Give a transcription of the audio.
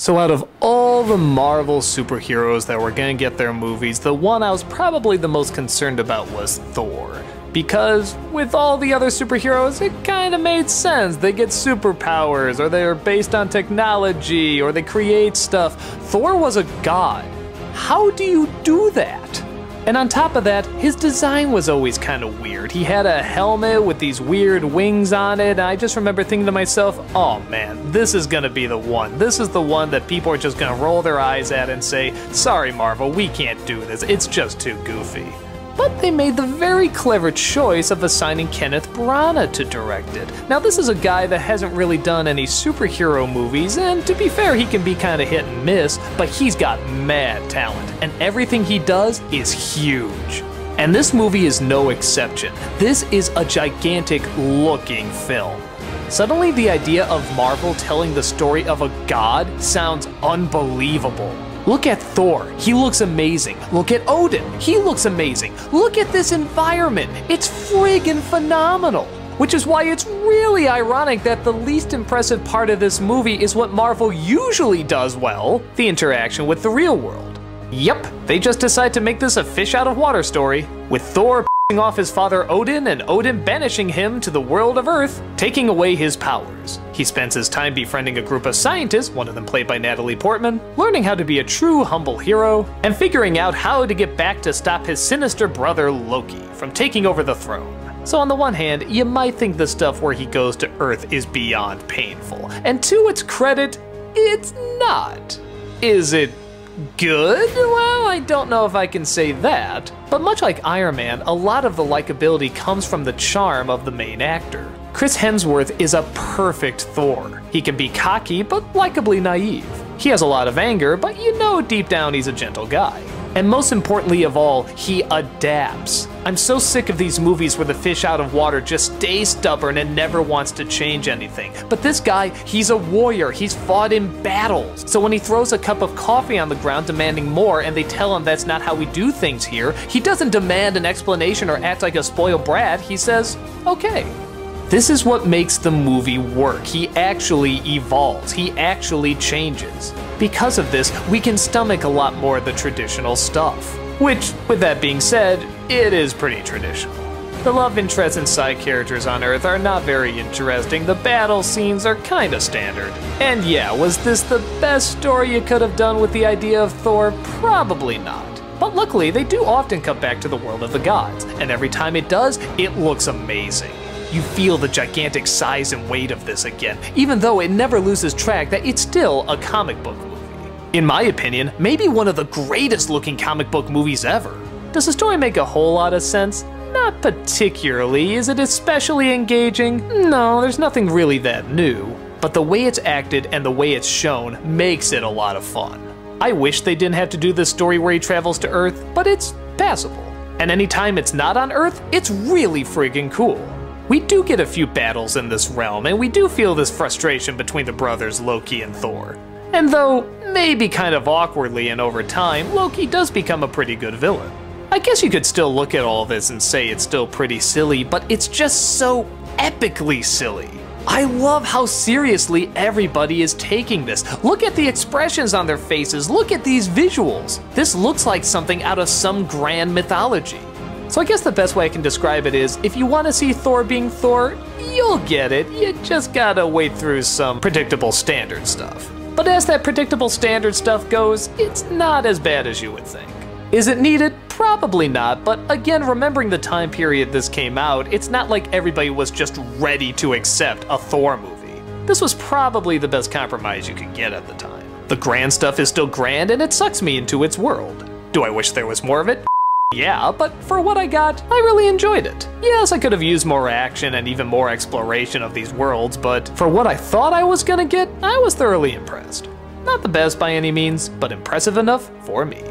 So out of all the Marvel superheroes that were gonna get their movies, the one I was probably the most concerned about was Thor. Because with all the other superheroes, it kinda made sense. They get superpowers, or they're based on technology, or they create stuff. Thor was a god. How do you do that? And on top of that, his design was always kind of weird. He had a helmet with these weird wings on it, and I just remember thinking to myself, oh man, this is gonna be the one. This is the one that people are just gonna roll their eyes at and say, sorry Marvel, we can't do this, it's just too goofy. But they made the very clever choice of assigning Kenneth Branagh to direct it. Now this is a guy that hasn't really done any superhero movies, and to be fair, he can be kind of hit and miss, but he's got mad talent, and everything he does is huge. And this movie is no exception. This is a gigantic looking film. Suddenly the idea of Marvel telling the story of a god sounds unbelievable. Look at Thor, he looks amazing. Look at Odin, he looks amazing. Look at this environment, it's friggin' phenomenal. Which is why it's really ironic that the least impressive part of this movie is what Marvel usually does well, the interaction with the real world. Yep, they just decide to make this a fish out of water story, with Thor pissing off his father Odin and Odin banishing him to the world of Earth, taking away his powers. He spends his time befriending a group of scientists, one of them played by Natalie Portman, learning how to be a true humble hero, and figuring out how to get back to stop his sinister brother Loki from taking over the throne. So on the one hand, you might think the stuff where he goes to Earth is beyond painful, and to its credit, it's not. Is it good? Well, I don't know if I can say that. But much like Iron Man, a lot of the likability comes from the charm of the main actor. Chris Hemsworth is a perfect Thor. He can be cocky, but likably naive. He has a lot of anger, but you know deep down he's a gentle guy. And most importantly of all, he adapts. I'm so sick of these movies where the fish out of water just stays stubborn and never wants to change anything. But this guy, he's a warrior, he's fought in battles. So when he throws a cup of coffee on the ground demanding more and they tell him that's not how we do things here, he doesn't demand an explanation or act like a spoiled brat, he says, okay. This is what makes the movie work. He actually evolves, he actually changes. Because of this, we can stomach a lot more of the traditional stuff. Which, with that being said, it is pretty traditional. The love interests and side characters on Earth are not very interesting, the battle scenes are kinda standard. And yeah, was this the best story you could have done with the idea of Thor? Probably not. But luckily, they do often come back to the world of the gods, and every time it does, it looks amazing. You feel the gigantic size and weight of this again, even though it never loses track that it's still a comic book movie. In my opinion, maybe one of the greatest looking comic book movies ever. Does the story make a whole lot of sense? Not particularly. Is it especially engaging? No, there's nothing really that new. But the way it's acted and the way it's shown makes it a lot of fun. I wish they didn't have to do this story where he travels to Earth, but it's passable. And anytime it's not on Earth, it's really friggin' cool. We do get a few battles in this realm, and we do feel this frustration between the brothers Loki and Thor. And though, maybe kind of awkwardly and over time, Loki does become a pretty good villain. I guess you could still look at all this and say it's still pretty silly, but it's just so epically silly. I love how seriously everybody is taking this. Look at the expressions on their faces, look at these visuals. This looks like something out of some grand mythology. So I guess the best way I can describe it is, if you want to see Thor being Thor, you'll get it. You just gotta wade through some predictable standard stuff. But as that predictable standard stuff goes, it's not as bad as you would think. Is it needed? Probably not, but again, remembering the time period this came out, it's not like everybody was just ready to accept a Thor movie. This was probably the best compromise you could get at the time. The grand stuff is still grand and it sucks me into its world. Do I wish there was more of it? Yeah, but for what I got, I really enjoyed it. Yes, I could have used more action and even more exploration of these worlds, but for what I thought I was gonna get, I was thoroughly impressed. Not the best by any means, but impressive enough for me.